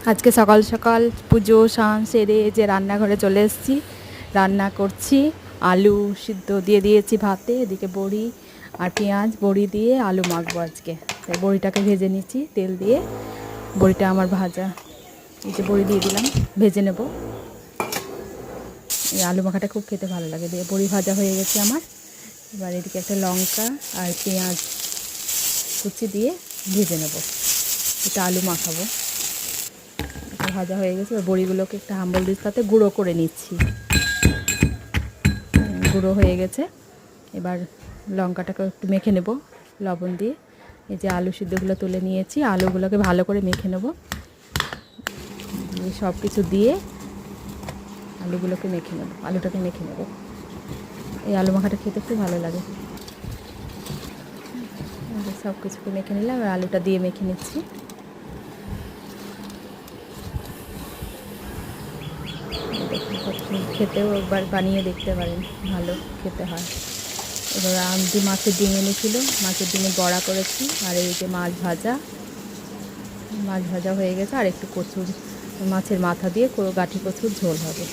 আজকে সকাল সকাল পুজো স্নান সেরে যে রান্নাঘরে চলে এসেছি, রান্না করছি। আলু সিদ্ধ দিয়ে দিয়েছি ভাতে, এদিকে বড়ি আর পেঁয়াজ বড়ি দিয়ে আলু মাখবো আজকে। তাই বড়িটাকে ভেজে নিচ্ছি তেল দিয়ে। বড়িটা আমার ভাজা, এই যে বড়ি দিয়ে দিলাম, ভেজে নেব। এই আলু মাখাটা খুব খেতে ভালো লাগে। দিয়ে বড়ি ভাজা হয়ে গেছে আমার। এবার এদিকে একটা লঙ্কা আর পেঁয়াজ কুচি দিয়ে ভেজে নেব, এটা আলু মাখাবো। ভাজা হয়ে গেছে। এবার বড়িগুলোকে একটা হাম্বল দিস তাতে গুঁড়ো করে নিচ্ছি। গুঁড়ো হয়ে গেছে। এবার লঙ্কাটাকে একটু মেখে নেব লবণ দিয়ে। এই যে আলু সিদ্ধগুলো তুলে নিয়েছি, আলুগুলোকে ভালো করে মেখে নেব। সব কিছু দিয়ে আলুগুলোকে মেখে নেব, আলুটাকে মেখে নেব। এই আলু মাখাটা খেতে খুব ভালো লাগে। সব কিছুকে মেখে নিলাম, আর আলুটা দিয়ে মেখে নিচ্ছি। খেতেও একবার বানিয়ে দেখতে পারেন, ভালো খেতে হয়। এবার আমি মাছের ডিম এনেছিল, মাছের ডিমের বড়া করেছি। আর এই যে মাছ ভাজা হয়ে গেছে। আর একটু কচুর, মাছের মাথা দিয়ে গাঠি কচুর ঝোল হবে।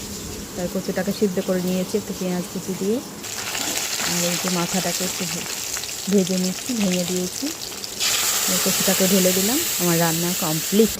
তাই কচুটাকে সিদ্ধ করে নিয়েছি একটু পেঁয়াজ কুচি দিয়ে। আর এই যে মাথাটাকে একটু ভেজে নিচ্ছি, ভেঙে দিয়েছি। কচুটাকে ঢেলে দিলাম। আমার রান্না কমপ্লিট।